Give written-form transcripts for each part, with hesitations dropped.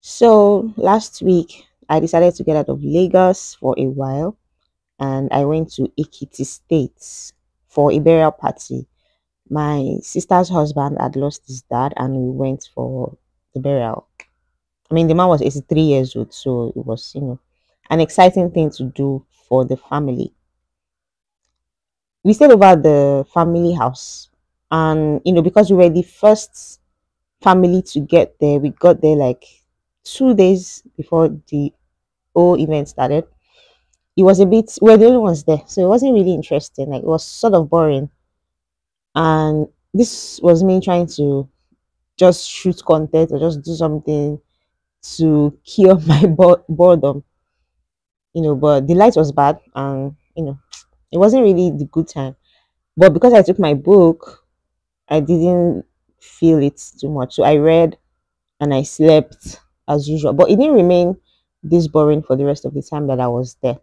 So last week, I decided to get out of Lagos for a while and I went to Ekiti State for a burial party. My sister's husband had lost his dad and we went for the burial. I mean, the man was 83 years old, so it was, an exciting thing to do for the family. We stayed over at the family house and, because we were the first family to get there, we got there like 2 days before the whole event started. It was a bit, we're the only ones there, so it wasn't really interesting. Like, it was sort of boring. And this was me trying to just shoot content or just do something to cure my boredom, but the light was bad and, it wasn't really the good time. But because I took my book, I didn't feel it too much. So I read and I slept as usual. But it didn't remain this boring for the rest of the time that I was there.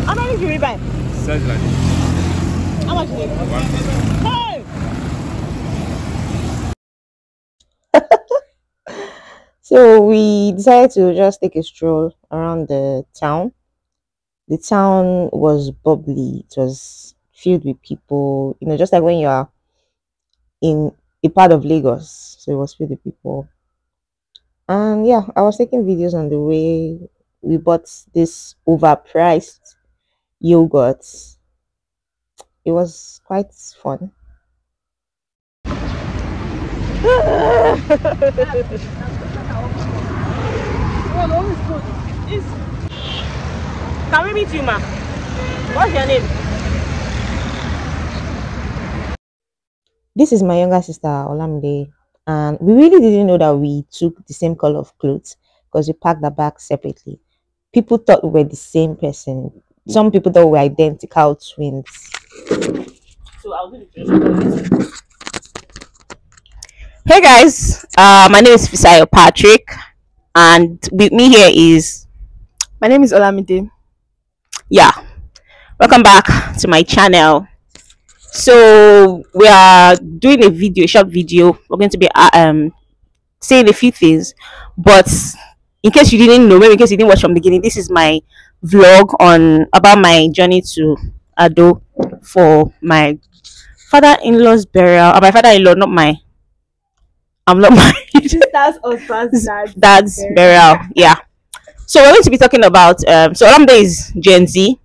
How many did you buy? Size like this. How much is it? Hey! So we decided to just take a stroll around the town. The town was bubbly. It was filled with people, just like when you are in a part of Lagos. So it was filled with people. And yeah, I was taking videos on the way. We bought this overpriced yogurt. It was quite fun. Can we meet you, ma? What's your name? This is my younger sister, Olamide, and we really didn't know that we took the same color of clothes because we packed the bags separately. People thought we were the same person. Some people thought we were identical twins. So I'll do the Hey guys, my name is Fisayo Patrick, and with me here is My name is Olamide. yeah. Welcome back to my channel. So we are doing a short video. We're going to be saying a few things, but in case you didn't know, maybe in case you didn't watch from the beginning, this is my vlog on about my journey to Ado for my father-in-law's burial. My father-in-law, not my. I'm not my. That's husband's dad's burial. Yeah. So we're going to be talking about. So Olamide is Gen Z,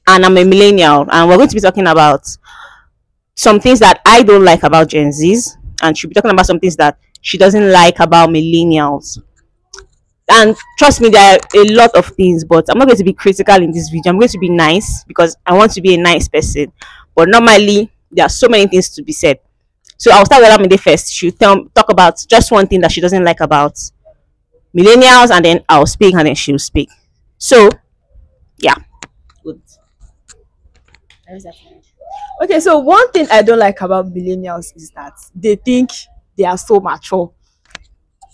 and I'm a millennial, and we're going to be talking about some things that I don't like about Gen Zs, and she'll be talking about some things that she doesn't like about millennials. And trust me, there are a lot of things, but I'm not going to be critical in this video. I'm going to be nice because I want to be a nice person. But normally, there are so many things to be said. So I'll start with Olamide first. She'll talk about just one thing that she doesn't like about millennials, and then I'll speak, and then she'll speak. So, yeah. Good. Okay, so one thing I don't like about millennials is that they think they are so mature.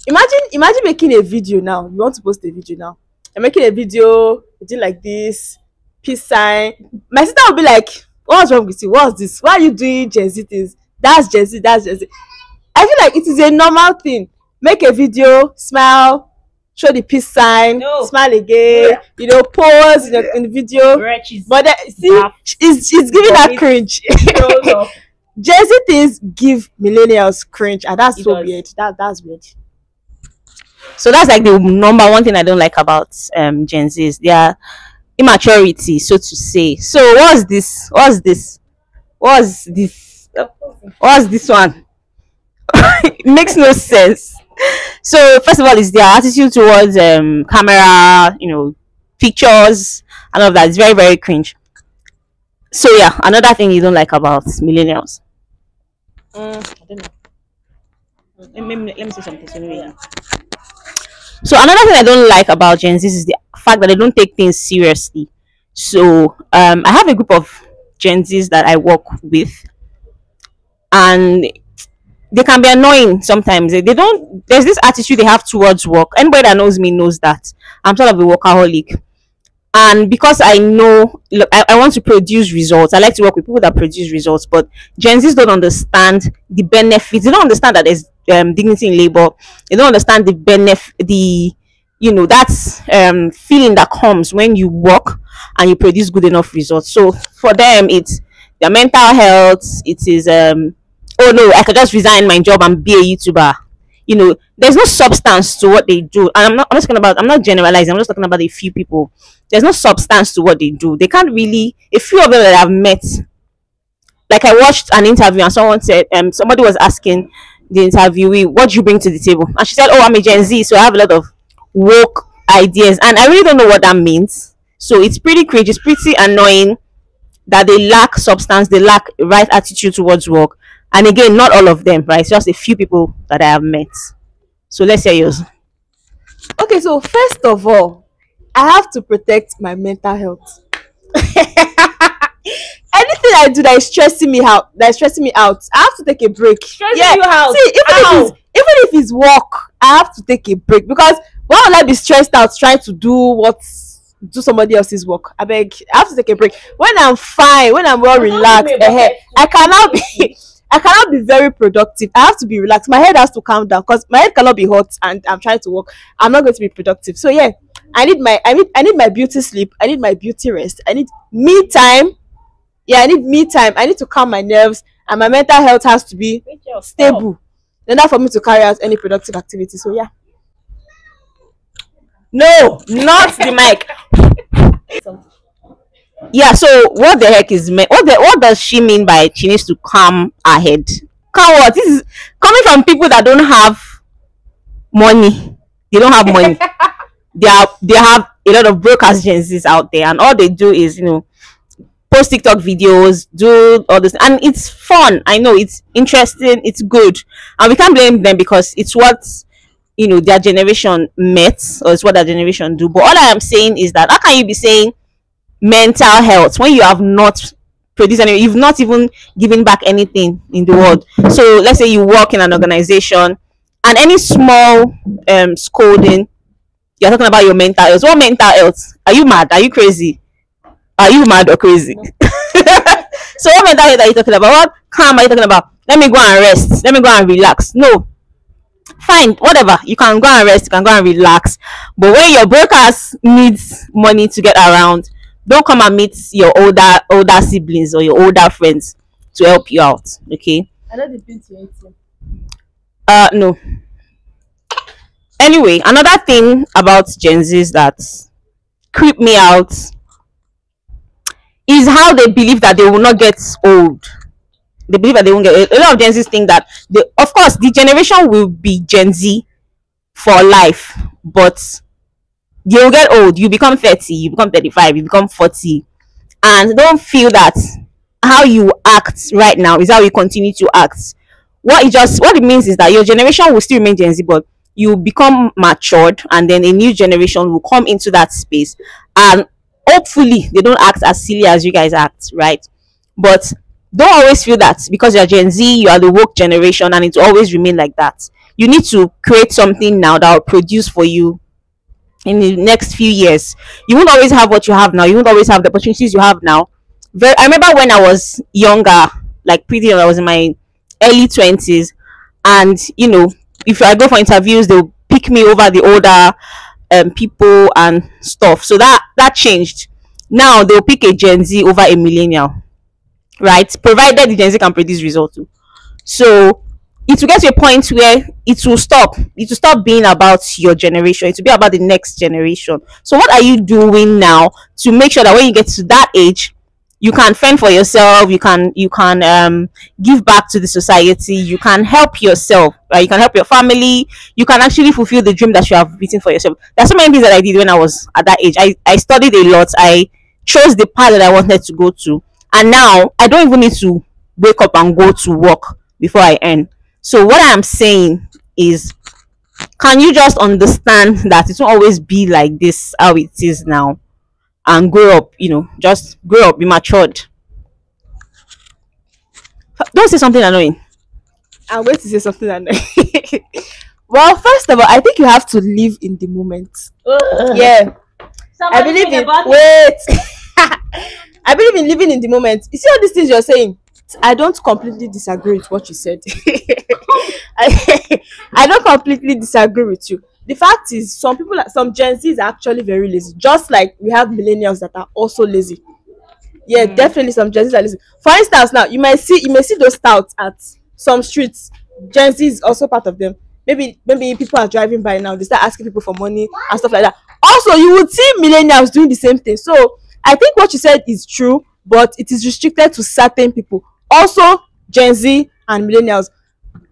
Imagine making a video now. You want to post a video now. You're making a video, you do like this, peace sign. My sister will be like, what's wrong with you? What's this? Why are you doing Gen Z things? That's Gen Z, that's Gen Z. I feel like it is a normal thing. Make a video, smile, show the peace sign, smile again, pose in the video. But see, it's giving her cringe. Gen Z things give millennials cringe, and that's so weird. That's weird. So that's like the number one thing I don't like about Gen Zs. Their immaturity, so to say. So what's this one? It makes no sense. So first of all, it's their attitude towards camera, pictures and all of that. It's very, very cringe. So yeah, another thing you don't like about millennials. I don't know. Let me say something. So another thing I don't like about Gen Z is the fact that they don't take things seriously. So I have a group of Gen Zs that I work with, and they can be annoying sometimes. They don't. There's this attitude they have towards work. Anybody that knows me knows that I'm sort of a workaholic, And because I know, look, I want to produce results. I like to work with people that produce results, but Gen Zs don't understand the benefits. They don't understand that there's dignity in labor. They don't understand the benefit, the that's feeling that comes when you work and you produce good enough results. So for them, it's their mental health. It is oh no, I could just resign my job and be a YouTuber. There's no substance to what they do. And I'm not generalizing, I'm just talking about a few people. There's no substance to what they do. They can't really, a few of them that I've met, like I watched an interview and someone said, somebody was asking the interviewee, what do you bring to the table? And she said, oh, I'm a Gen Z, so I have a lot of woke ideas. And I really don't know what that means. So it's pretty cringe, it's pretty annoying that they lack substance, they lack right attitude towards work. And again, not all of them, right? It's just a few people that I have met. So let's hear yours. Okay, so first of all, I have to protect my mental health. Anything I do that is stressing me out, I have to take a break. Stressing you out? See, even if it's work, I have to take a break, because why would I be stressed out trying to do somebody else's work? I have to take a break. When I'm fine, when I'm well relaxed, I cannot be very productive. I have to be relaxed. My head has to calm down, because my head cannot be hot and I'm trying to work. I'm not going to be productive. So yeah, I need my beauty sleep. I need my beauty rest. I need me time. Yeah, I need me time. I need to calm my nerves, and my mental health has to be stable in order for me to carry out any productive activity. So yeah. No, not the mic. Yeah, so what the heck is what does she mean by she needs to calm her head? Calm what? This is coming from people that don't have money. They don't have money. They have a lot of broke ass Gen Zs out there, and all they do is post TikTok videos, do all this, and it's fun. I know it's interesting, it's good, and we can't blame them because it's what their generation met, or it's what their generation do. But all I am saying is that how can you be saying mental health when you have not produced any, you've not even given back anything in the world? So let's say you work in an organization, and any small scolding, you're talking about your mental health. What mental health? Are you mad? Are you crazy? Are you mad or crazy? No. So what mental health are you talking about? What calm are you talking about? Let me go and rest, let me go and relax. No, fine, whatever, you can go and rest, you can go and relax, but when your brokers needs money to get around, don't come and meet your older siblings or your older friends to help you out. Okay, I know the beauty. no. Anyway, another thing about Gen Z's that creep me out is how they believe that they will not get old. They believe that they won't get. A lot of Gen Z's think that of course the generation will be Gen Z for life, but you will get old. You become 30, you become 35, you become 40, and don't feel that how you act right now is how you continue to act. What it means is that your generation will still remain Gen Z, but you become matured, and then a new generation will come into that space, and hopefully they don't act as silly as you guys act, right? But don't always feel that because you're Gen Z, you are the woke generation, and it will always remain like that. You need to create something now that will produce for you in the next few years. You won't always have what you have now. You won't always have the opportunities you have now. I remember when I was younger, like pretty young, I was in my early 20s, and if I go for interviews, they'll pick me over the older people and stuff. So that changed. Now they'll pick a Gen Z over a millennial, right? Provided the Gen Z can produce results too. So it will get to a point where it will stop being about your generation. It will be about the next generation. So what are you doing now to make sure that when you get to that age, you can fend for yourself, you can give back to the society, you can help yourself, right? You can help your family, you can actually fulfill the dream that you have written for yourself. There's so many things that I did when I was at that age. I studied a lot. I chose the path that I wanted to go to, and now I don't even need to wake up and go to work before I earn. So what I am saying is, can you just understand that it won't always be like this how it is now, and grow up, just grow up, be matured. Don't say something annoying. I'm going to say something annoying. Well, first of all, I think you have to live in the moment. Yeah. I believe in wait. I believe in living in the moment. You see all these things you're saying? I don't completely disagree with what you said. I, I don't completely disagree with you. The fact is, some people, some Gen Zs are actually very lazy. Just like we have millennials that are also lazy. Yeah, definitely some Gen Zs are lazy. For instance, now you may see those touts at some streets. Gen Z is also part of them. Maybe people are driving by now, they start asking people for money and stuff like that. Also, you would see millennials doing the same thing. So I think what you said is true, but it is restricted to certain people. Also, Gen Z and millennials.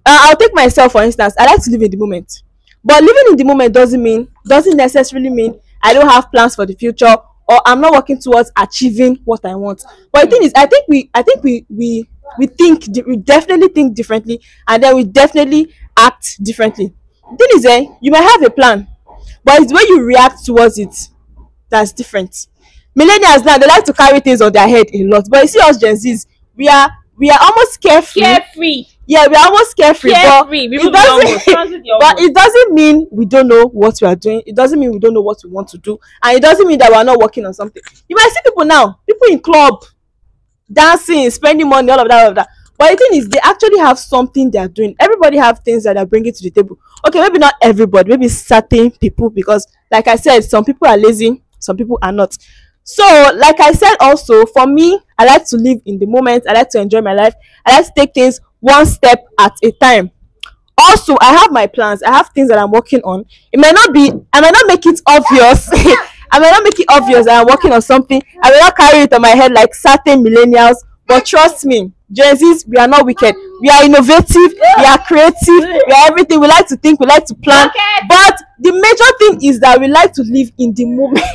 I'll take myself for instance. I like to live in the moment, but living in the moment doesn't necessarily mean I don't have plans for the future or I'm not working towards achieving what I want. But the thing is, we definitely think differently, and then we definitely act differently. The thing is, you might have a plan, but it's the way you react towards it that's different. Millennials now, they like to carry things on their head a lot, but you see us Gen Zs, we are almost carefree. Carefree. Yeah, we are almost carefree, Carefree. but it doesn't mean we don't know what we are doing. It doesn't mean we don't know what we want to do, and it doesn't mean that we are not working on something. You might see people now, people in club, dancing, spending money, all of that. But the thing is, they actually have something they are doing. Everybody have things that are bringing to the table. Okay, maybe not everybody, maybe certain people, because like I said, some people are lazy, some people are not. So like I said, also for me, I like to live in the moment. I like to enjoy my life. I like to take things one step at a time. Also, I have my plans. I have things that I'm working on. I might not make it obvious. I might not make it obvious that I'm working on something. I will not carry it on my head like certain millennials. But trust me, Gen Zs, we are not wicked. We are innovative. We are creative. We are everything. We like to think. We like to plan. But the major thing is that we like to live in the moment.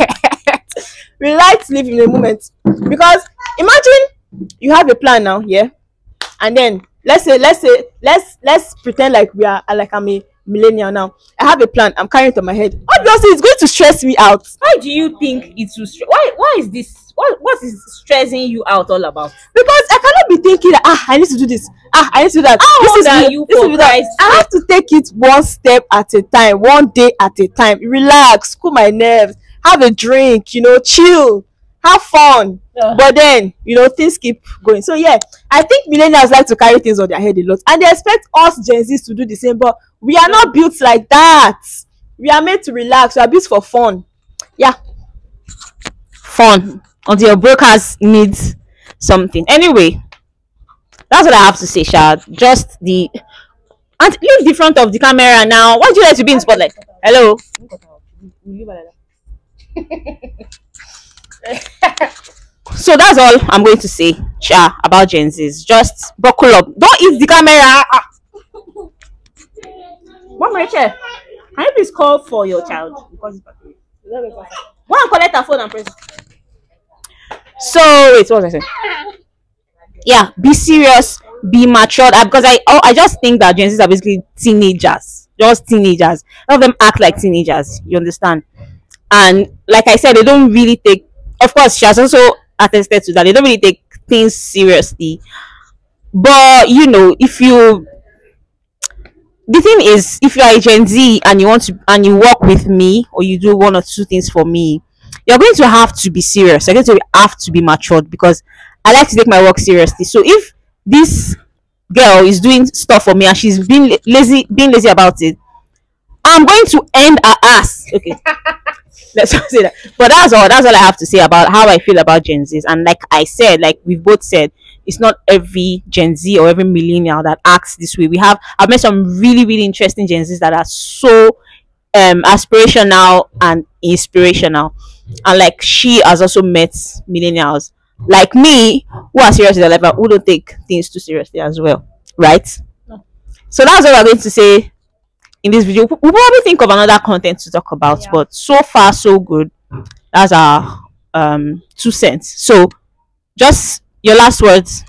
We like to live in the moment, because imagine you have a plan now, yeah, and then let's pretend like I'm a millennial now. I have a plan. I'm carrying it on my head. Obviously, it's going to stress me out. Why do you think it will why is this, what is stressing you out all about? Because I cannot be thinking that, I need to do this. I need to do that. How old are you, for Christ's I have to take it one step at a time, one day at a time. Relax, cool my nerves, have a drink, chill, have fun. But then, things keep going. So yeah, I think millennials like to carry things on their head a lot, and they expect us Gen Zs to do the same, but we are not built like that. We are made to relax. We are built for fun. Yeah. Fun until your brokers needs something. Anyway, that's what I have to say, Sha. Just the and leave the front of the camera now. Why do you like to be in spotlight? Hello. So that's all I'm going to say, Sha, about Gen Zs. Just buckle up. Don't eat the camera. Mom, Rachel, can you please call for your child? Because go and collect her phone and press. So wait, what was I saying? Yeah, be serious, be matured. Because I just think that Gen Zs are basically teenagers, just teenagers. All of them act like teenagers. You understand? And like I said, they don't really take. Of course, she has also attested to that. They don't really take things seriously. But if you, the thing is, if you are a Gen Z and you work with me, or you do one or two things for me, you're going to have to be serious. You're going to have to be matured, because I like to take my work seriously. So if this girl is doing stuff for me and she's being lazy about it, I'm going to end her ass. Okay. Let's not say that. But that's all I have to say about how I feel about Gen Zs. And like I said, like we've both said, it's not every Gen Z or every millennial that acts this way. I've met some really, really interesting Gen Zs that are so aspirational and inspirational. And like she has also met millennials like me who are serious in their life, but who don't take things too seriously as well. Right? So that's what we're going to say in this video. We'll probably think of another content to talk about, but so far so good. That's our 2 cents. So just your last words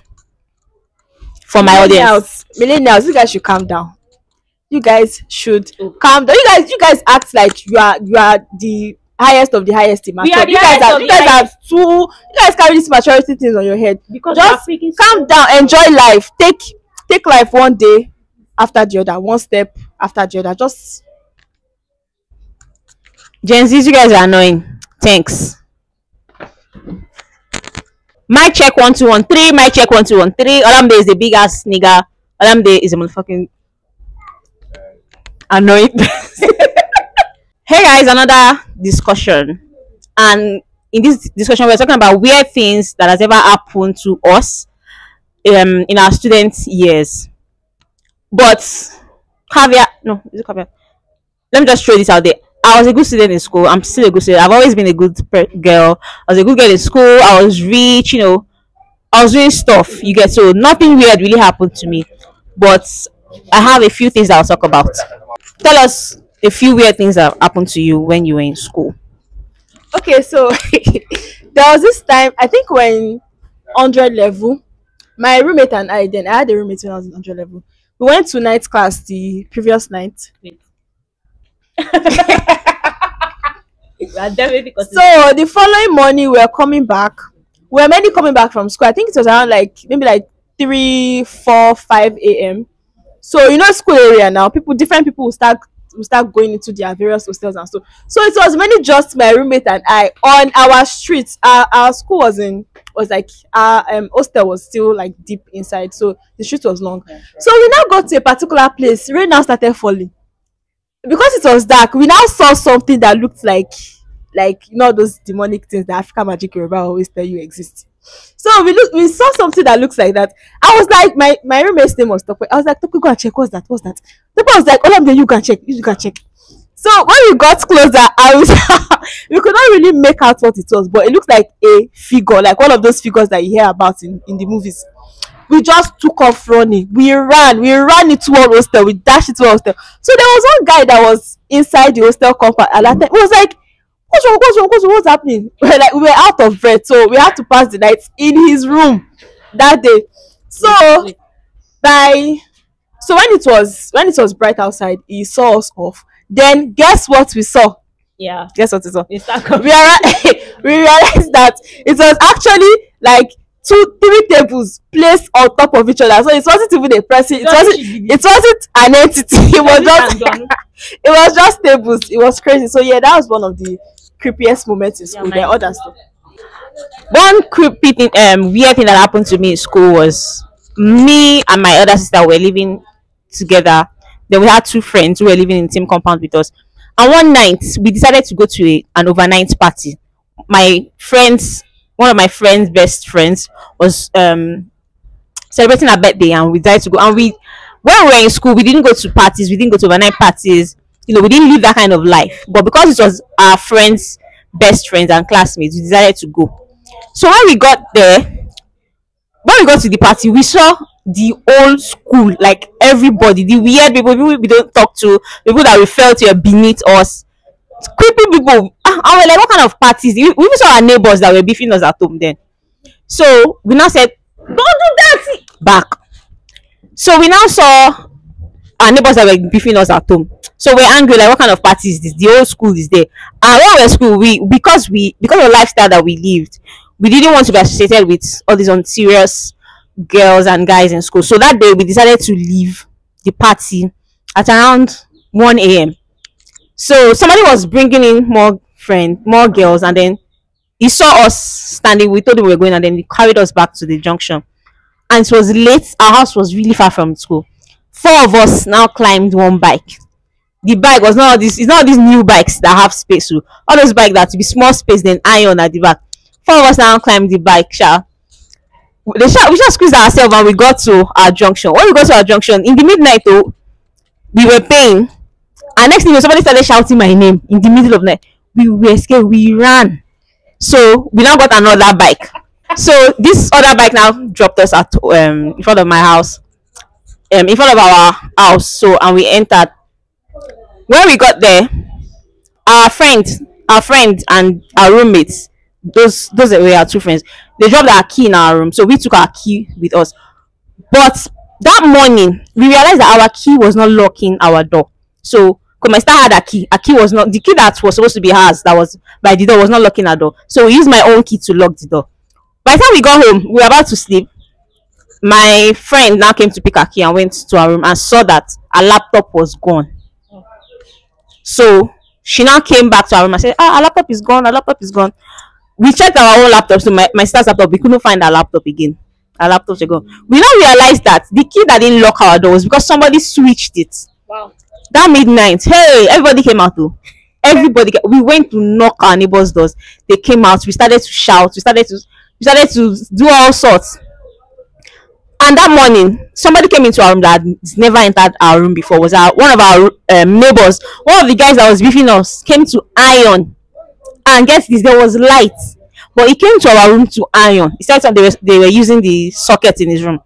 for my audience. Millennials, you guys should calm down. You guys should calm down. You guys act like you are the highest of the highest in maturity. You guys carry this maturity things on your head. Because just calm down, enjoy life. Take life one day after the other, one step after the other. Just Gen Zs, you guys are annoying. Thanks. My check 1213. My check 1213. Olamide is the big ass nigga. Olamide is a motherfucking annoying. Hey guys, another discussion, and in this discussion we're talking about weird things that has ever happened to us in our student years. But caveat, no, is it caveat? Let me just throw this out there. I was a good student in school. I'm still a good student. I've always been a good girl. I was a good girl in school. I was rich, I was doing stuff. You get, so nothing weird really happened to me. But I have a few things that I'll talk about. Tell us a few weird things that happened to you when you were in school. Okay, so there was this time, I think when 100 level, my roommate and I had a roommate when I was in 100 level. We went to night class the previous night. So the following morning, we were coming back. We were mainly coming back from school. I think it was around like maybe like 3, 4, 5 a.m. So school area now, different people will start going into their various hostels and so. So it was mainly just my roommate and I on our streets. Our school was like our hostel was still like deep inside, so the street was long. So we now got to a particular place. Rain now started falling. Because it was dark, we now saw something that looked like those demonic things that African Magic Yoruba always tell you exist. So we saw something that looks like that. I was like, my roommate's name was Tope. I was like, Tope, go and check. What's that? Tope was like, Olamide, you can check. You can check. So when we got closer, we could not really make out what it was, but it looked like a figure, like one of those figures that you hear about in the movies. We just took off running. We ran into one hostel. We dashed into one hostel. So there was one guy that was inside the hostel compound at that time. He was like, what's happening? We were out of breath, so we had to pass the night in his room that day. So when it was bright outside, he saw us off. Then guess what we saw? Yeah. Guess what we saw? We realized that it was actually like 2-3 tables placed on top of each other. So it wasn't even a person. It wasn't an entity. It was just tables. It was crazy. So yeah, that was one of the creepiest moments in school. There are other stuff. One creepy thing, weird thing that happened to me in school was me and my other sister were living together. Then we had 2 friends who were living in the same compound with us. And one night we decided to go to an overnight party. One of my friends' best friends was celebrating her birthday, and we decided to go. And when we were in school, we didn't go to parties. We didn't go to overnight parties. We didn't live that kind of life. But because it was our friends' best friends and classmates, we decided to go. So when we got to the party, we saw the whole school, like everybody, the weird people we don't talk to, people that we felt were beneath us, creepy people. And we're like, what kind of parties? We even saw our neighbors that were beefing us at home then. So we now said, don't do that back. So we now saw our neighbors that were beefing us at home. So we're angry, like, what kind of party is this? The whole school is there. And when we were at school, because of the lifestyle that we lived, we didn't want to be associated with all these unserious girls and guys in school. So that day we decided to leave the party at around 1 a.m. So somebody was bringing in more girls, and then he saw us standing. We told him we were going, and then he carried us back to the junction. And it was late. Our house was really far from school. 4 of us now climbed one bike. The bike was not these new bikes that have space. So all those bikes that to be small space, then iron at the back. 4 of us now climbed the bike. We just squeezed ourselves, and we got to our junction. When we got to our junction in the midnight, though, we were paying. And next thing, somebody started shouting my name in the middle of the night. We were scared. We ran. So we now got another bike. So this other bike now dropped us at in front of my house, in front of our house. So, and we entered. When we got there, our friend and our roommates, those were our 2 friends, they dropped our key in our room. So we took our key with us. But that morning, we realized that our key was not locking our door. So because my sister had a key was not, the key that was supposed to be hers, that was by the door, was not locking our door. So we used my own key to lock the door. By the time we got home, we were about to sleep. My friend now came to pick her key and went to our room and saw that her laptop was gone. So She now came back to our room and said, "Ah, our laptop is gone. Our laptop is gone." We checked our own laptop, so my sister's laptop. We couldn't find our laptop again. Our laptops were gone. We now realized that the key that didn't lock our door was because somebody switched it. Wow. That midnight, hey, everybody came out though. We went to knock our neighbors' doors. They came out. We started to shout. We started to do all sorts. And that morning, somebody came into our room that had never entered our room before. Was one of our neighbors. One of the guys that was beefing us came to iron. And guess this, there was light, but he came to our room to iron. He said they were using the socket in his room.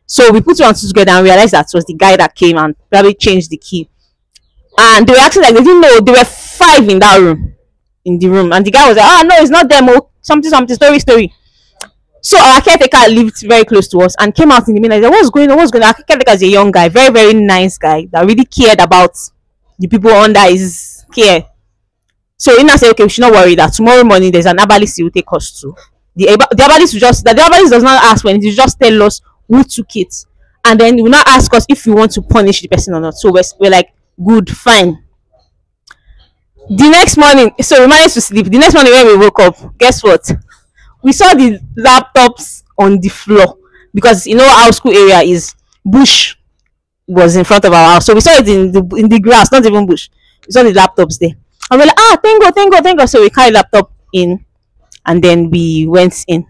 So we put two and two together and realized that it was the guy that came and probably changed the key. And they were acting like they didn't know. There were five in that room, in the room, and the guy was like, "Ah, no, it's not them. Oh, something, story." So our caretaker lived very close to us and came out in the middle. Like, "What's going on? What's going on?" Our caretaker is a young guy, very very nice guy that really cared about the people under his care. So Ina said, "Okay, we should not worry that tomorrow morning there's an herbalist he will take us to. The herbalist will just that the herbalist does not ask when he just tell us who took it, and then he will not ask us if we want to punish the person or not." So we're like, "Good, fine." The next morning, so we managed to sleep. The next morning when we woke up, guess what? We saw the laptops on the floor because you know our school area is bush was in front of our house, so we saw it in the grass, not even bush. We saw the laptops there, and we're like, "Ah, thank God, thank God, thank God." So we carried laptop in, and then we went in.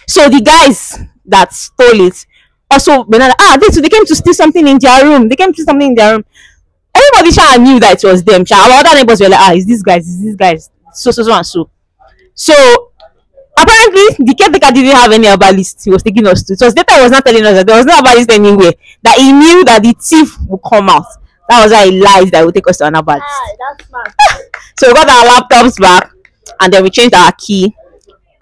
So the guys that stole it also were like, "Ah, they came to steal something in their room. They came to steal something in their room." Everybody knew that it was them. Our other neighbors were like, "Ah, it's these guys, so and so." So apparently the caretaker didn't have any herbalist he was taking us to. It was later he was not telling us that there was no herbalist anywhere, that he knew that the thief would come out. That was why he lied that he would take us to an herbalist. That's smart. So we got our laptops back, and then we changed our key,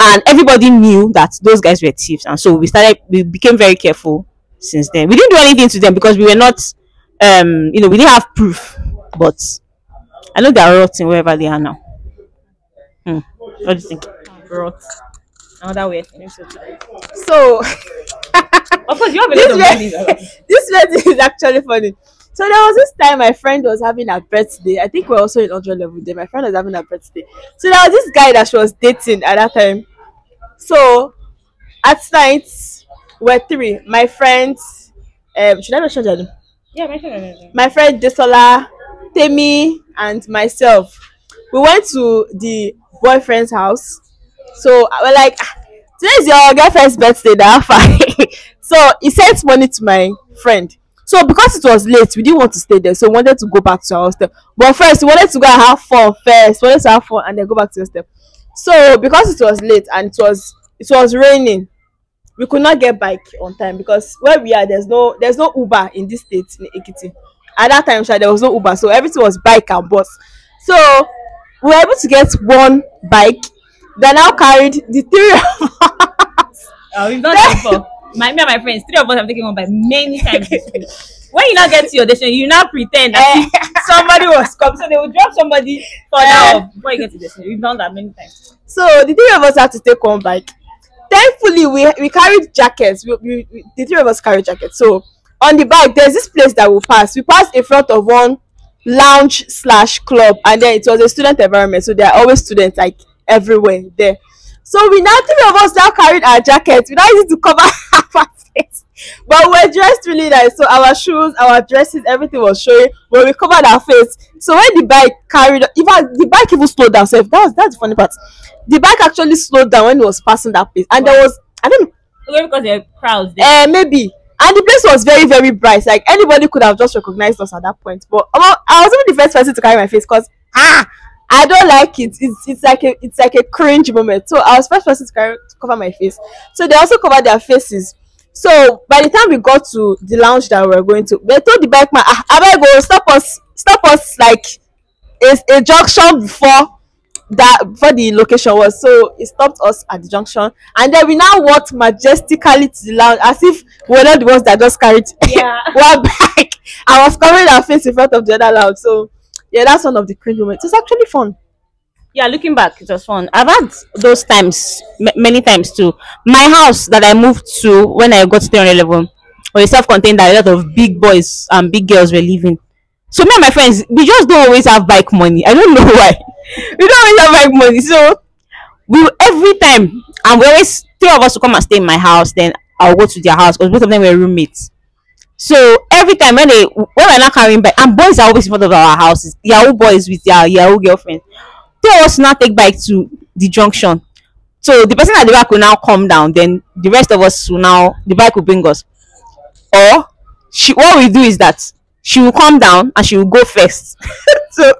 and everybody knew that those guys were thieves, and so we became very careful since then. We didn't do anything to them because we were not we didn't have proof, but I know they are rotting wherever they are now. What do you think? Rot. Another way. So Of course, you have a this lot of way, money. this wedding is actually funny. So there was this time my friend was having her birthday. I think we're also in 100 level day. My friend was having her birthday. So there was this guy that she was dating at that time. So at night we're three. My friends, should I mention their name? Yeah, mention it. My friend Desola, Temi, and myself. We went to the boyfriend's house. So we're like, "Ah, today's your girlfriend's birthday now." So he sent money to my friend. So because it was late, we didn't want to stay there. So we wanted to go back to our hostel. But first, we wanted to go and have fun first. We wanted to have fun and then go back to the hostel. So because it was late and it was raining, we could not get bike on time because where we are, there's no Uber in this state in Ekiti. At that time, there was no Uber, so everything was bike and bus. So we were able to get one bike. That now carried the three of us. Oh, we've done that before. Me and my friends, three of us have taken one by many times in school. When you now get to your destination, you now pretend that somebody was coming, so they will drop somebody further before you get to the destination. We've done that many times. So the three of us had to take one bike. Thankfully, we carried jackets. The three of us carried jackets. So on the bike, there's this place that we pass. We passed in front of one lounge/club, and then it was a student environment, so there are always students like everywhere there. So three of us now carried our jackets. We now used to cover our face, but we're dressed really nice. So our shoes, our dresses, everything was showing, but we covered our face. So when the bike carried, in fact, the bike even slowed down. So that's the funny part. The bike actually slowed down when it was passing that place, and there was, I don't know, Maybe because there are crowds there. maybe. And the place was very, very bright. Like anybody could have just recognized us at that point. But I was even the first person to carry my face because I don't like it. It's like a cringe moment. So I was first person to cover my face. So they also covered their faces. So by the time we got to the lounge that we were going to, they told the bike man, "I better go stop us like a junction before the location was." So he stopped us at the junction, and then we now walked majestically to the lounge as if we were not the ones that just carried one bike. I was covering our face in front of the other lounge. So yeah, that's one of the cringe moments. It's actually fun. Yeah, looking back, it was fun. I've had those times many times too. My house that I moved to when I got to 300 level was self-contained that a lot of big boys and big girls were living. So me and my friends, we just don't always have bike money. I don't know why. We don't always have bike money. So we every time, and we always three of us to come and stay in my house. Then I'll go to their house because both of them were roommates. So every time when we're not carrying bike, and boys are always in front of our houses. Yahoo boys with their Yahoo girlfriend. Three of us now take bike to the junction. So the person at the back will now come down. Then the rest of us will now the bike will bring us. Or what we do is that she will come down and she will go first. So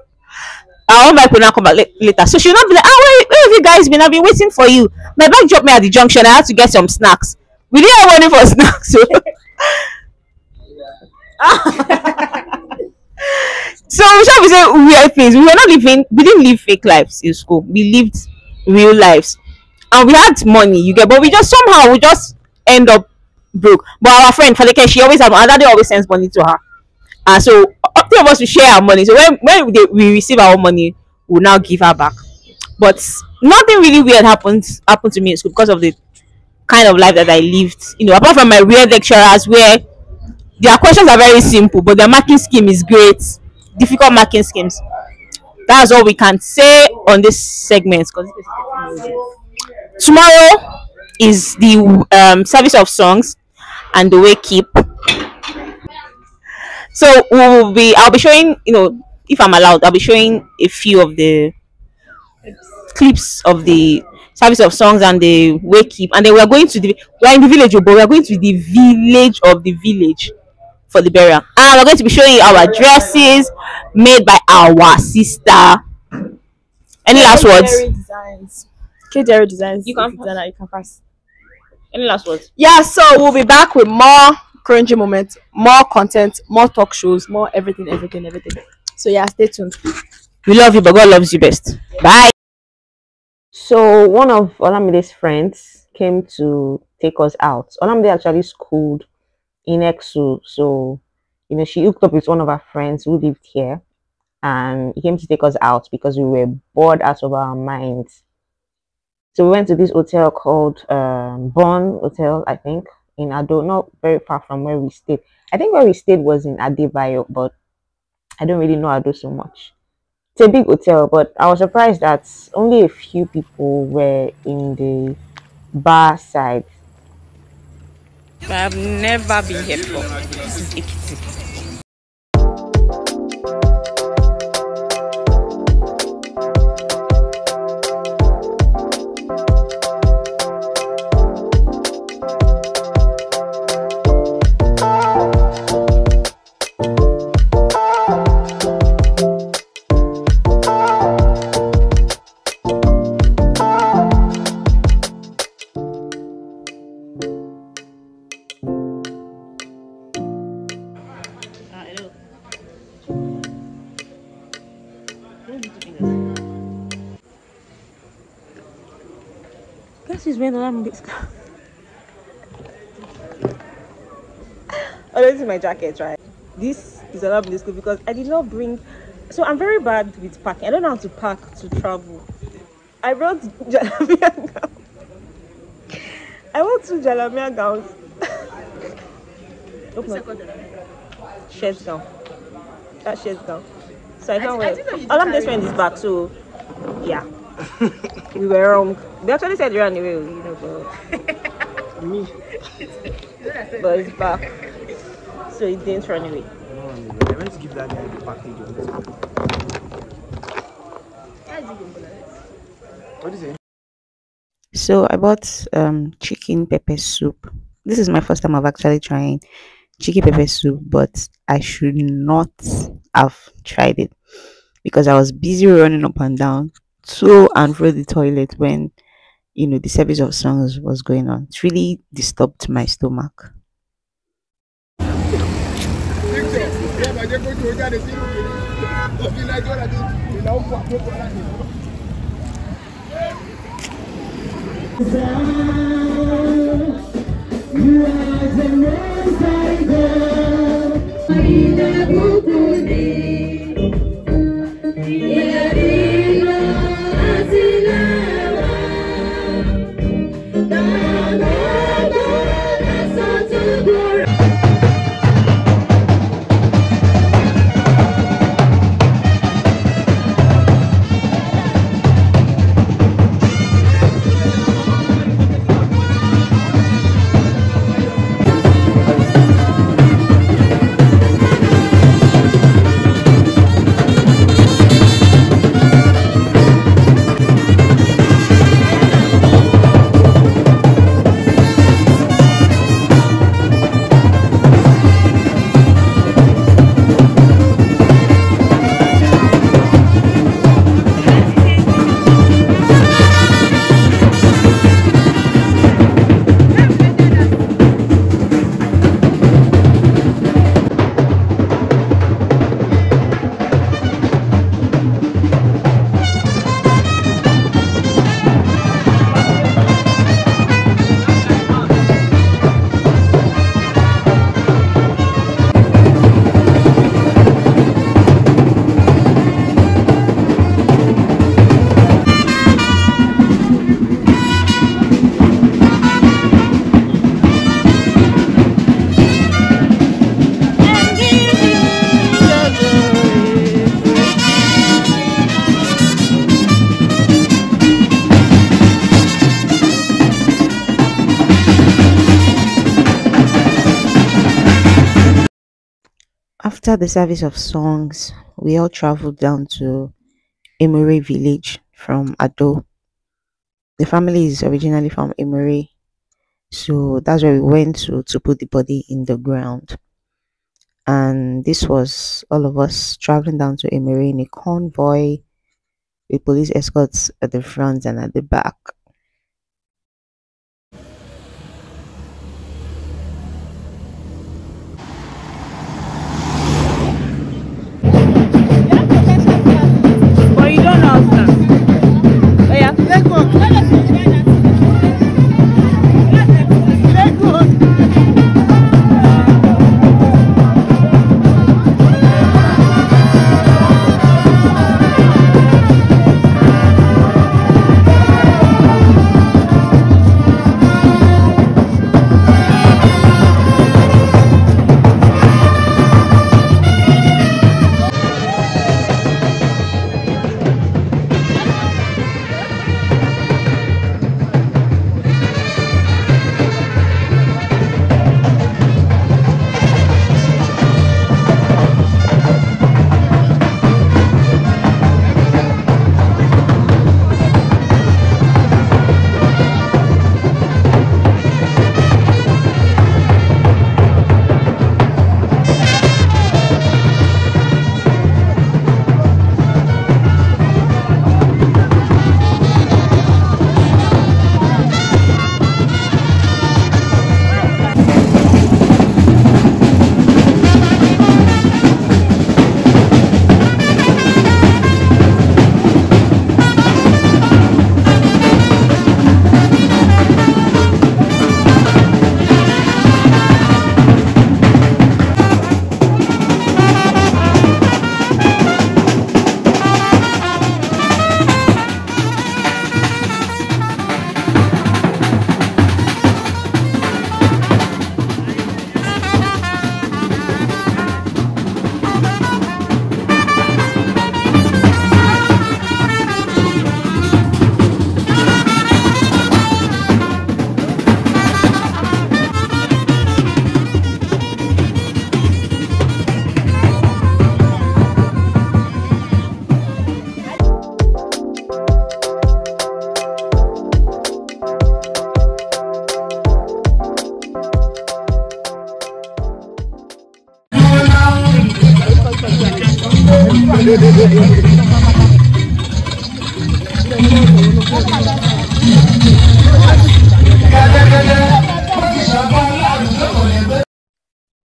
our own bike will now come back later. So she will not be like, where have you guys been? I've been waiting for you. My bike dropped me at the junction. I had to get some snacks. We didn't have money for snacks. So, so we shall be saying weird things. We didn't live fake lives in school. We lived real lives. And we had money, you get, but we just end up broke. But our friend Faleke, she always has, our daddy always sends money to her. And so three of us we share our money. So we receive our money, we'll now give her back. But nothing really weird happened to me in school because of the kind of life that I lived. Apart from my weird lecturers where their questions are very simple, but their marking scheme is great. Difficult marking schemes. That's all we can say on this segment. Tomorrow is the service of songs and the way keep. So I'll be showing, if I'm allowed, I'll be showing a few of the clips of the service of songs and the way keep, and then we're in the village, but we're going to the village of the village for the burial, and we're going to be showing you our dresses made by our sister. Any last words? KDR designs. You can pass. Any last words? Yeah, so we'll be back with more cringy moments, more content, more talk shows, more everything. So yeah, stay tuned. We love you, but God loves you best. Bye. So one of Olamide's friends came to take us out. Olamide actually schooled in Exu, so she hooked up with one of her friends who lived here, and he came to take us out because we were bored out of our minds. So we went to this hotel called Bon Hotel, I think, in Ado, not very far from where we stayed. I think where we stayed was in Adebayo, but I don't really know Ado so much. It's a big hotel, but I was surprised that only a few people were in the bar side. I've never been here before. This is Ekiti. Guess he's wearing alarm this car. Oh, this is my jacket, right? This is alarm this school because I did not bring. So I'm very bad with packing. I don't know how to pack to travel. I brought Jalamia gown. I want 2 Jalamia gowns. Shirt gown. That shirt gown. So I can't wear. Alarm this friend is back, so yeah. We were wrong. They actually said you ran away, but me. But it's back. So it didn't run away. I went to give that guy the package of this. What is it? So I bought chicken pepper soup. This is my first time of actually trying chicken pepper soup, but I should not have tried it because I was busy running up and down to and fro the toilet when the service of songs was going on. It really disturbed my stomach. After the service of songs, we all traveled down to Emure village from Ado. The family is originally from Emure, so that's where we went to put the body in the ground. And this was all of us traveling down to Emure in a convoy with police escorts at the front and at the back. But you don't know how to dance. Oh yeah.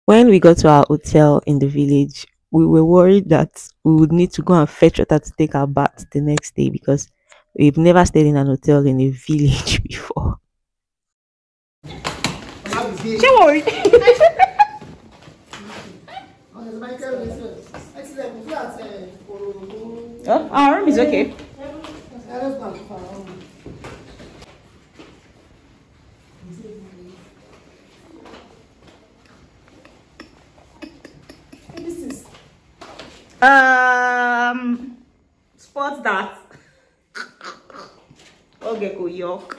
When we got to our hotel in the village, we were worried that we would need to go and fetch water to take our bath the next day because we've never stayed in an hotel in a village before. Don't worry. Oh, our room is okay. Sports that. Okay, go York.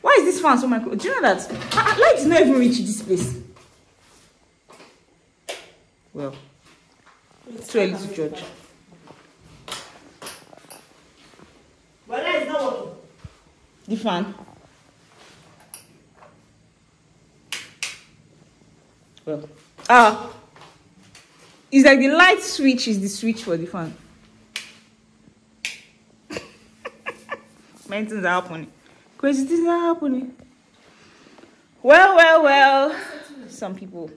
Why is this fan so micro? Do you know that light is not even reach this place? Well, it's too early to judge. But light is not working. The fan. Well, it's like the light switch is the switch for the fan. Many things are happening. Crazy things are happening. Well. Some people.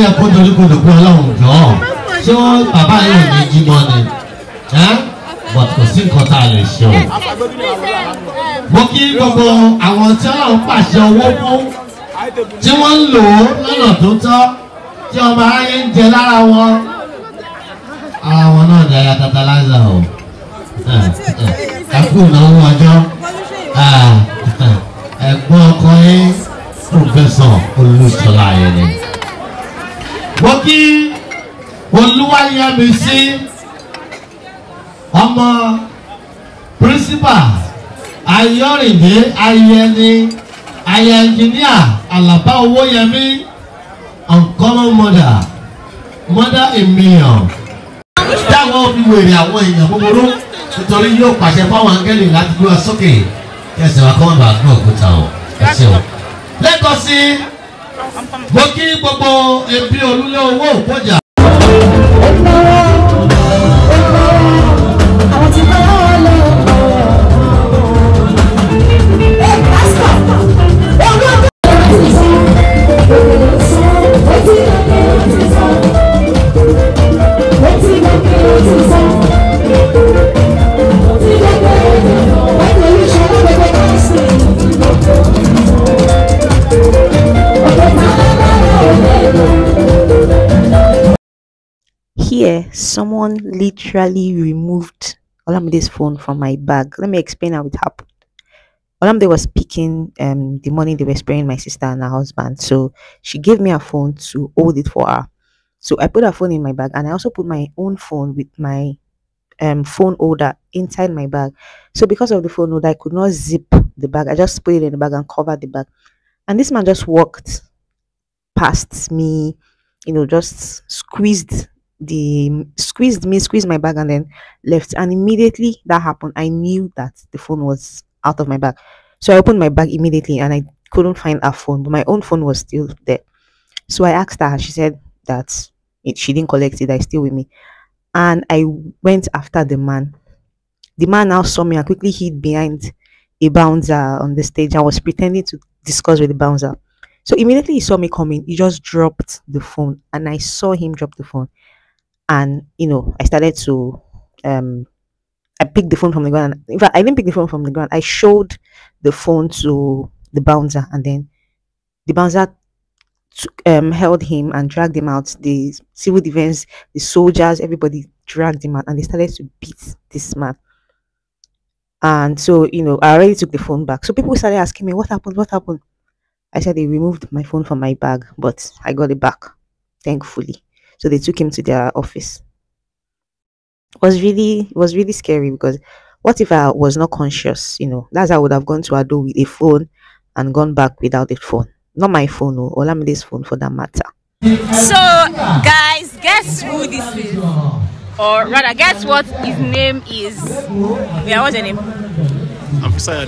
yẹ kó dorí kodò pé ọlọ́run jọ ṣé wọ́n bàbá yóò ní jí mọ́ ni but kò sí nǹkan tá a lè ṣe o. mo kí gbogbo àwọn tí ọlọ́run pàṣẹ owó fún tí wọ́n ń lò ó lọ́nà tó tọ́ tí ọmọ aráyé ń jẹ lára wọn náà di aya tataláza o ẹkú ìnáwó ọjọ́ ẹ̀gbọ́n ọkọ yín pòfẹ́sọ̀ Olúṣọlá Ayẹni. mo kí Olúwayẹmísí ọmọ pírísípà Ayọ̀rìndé Ayẹni aya ẹnjìníà Àlàbá Owóyẹmí uncommon mother a million. táwọn fi wèrè àwọn èèyàn búburú nítorí yóò pàṣẹ fáwọn áńgẹ́lì láti gbé wa sókè kí ẹsẹ̀ wa kọ́ wọn bá gbé òkúta o ẹsẹ̀ o. lẹ́kọ̀ọ́ sí mo kí gbogbo ẹbí Olúlé owó Òpójà. Here, someone literally removed Olamide's phone from my bag. Let me explain how it happened. Olamide was picking the money they were spraying my sister and her husband. So she gave me a phone to hold it for her. So I put her phone in my bag, and I also put my own phone with my phone holder inside my bag. So because of the phone holder, I could not zip the bag. I just put it in the bag and covered the bag. And this man just walked past me, just squeezed my bag and then left. And immediately that happened, I knew that the phone was out of my bag. So I opened my bag immediately and I couldn't find her phone, but my own phone was still there. So I asked her, she said that she didn't collect it, it's still with me. And I went after the man. The man now saw me and quickly hid behind a bouncer on the stage. I was pretending to discuss with the bouncer. So immediately he saw me coming, he just dropped the phone, and I saw him drop the phone. And I started to I picked the phone from the ground. In fact, I didn't pick the phone from the ground. I showed the phone to the bouncer, and then the bouncer held him and dragged him out. The civil defense, the soldiers, everybody dragged him out, and they started to beat this man. And so, I already took the phone back. So people started asking me, what happened? What happened? I said they removed my phone from my bag, but I got it back, thankfully. So they took him to their office. It was really scary, because what if I was not conscious? That's how I would have gone to Ado with a phone and gone back without a phone. Not my phone, or Olamide's phone for that matter. So, guys, guess who this is? Or rather, guess what his name is? Yeah, what's your name? I'm Fisayo.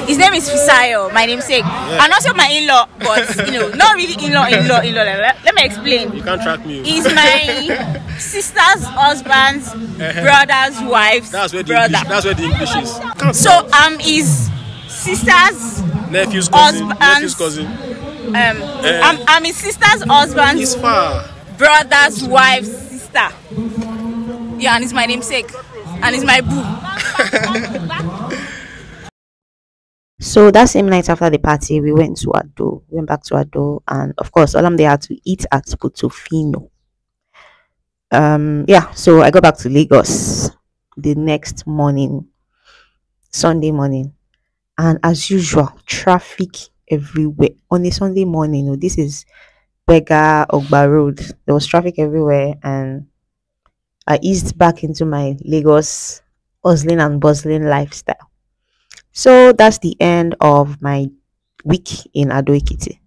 His name is Fisayo, my namesake. Yeah. And also my in-law, but not really in-law. Let me explain. You can't track me. He's my sister's husband's brother's wife's brother. That's where the English is. So I'm his sister's nephew's cousin. I'm his sister's husband's brother's wife's sister. Yeah, and it's my namesake. And it's my boo. So that same night after the party, we went back to Ado, and of course Olamide had to eat at Potofino. So I got back to Lagos the next morning, Sunday morning, and as usual, traffic everywhere on a Sunday morning. This is Bega Ogba Road. There was traffic everywhere, and I eased back into my Lagos hustling and bustling lifestyle. So that's the end of my week in Ado Ekiti.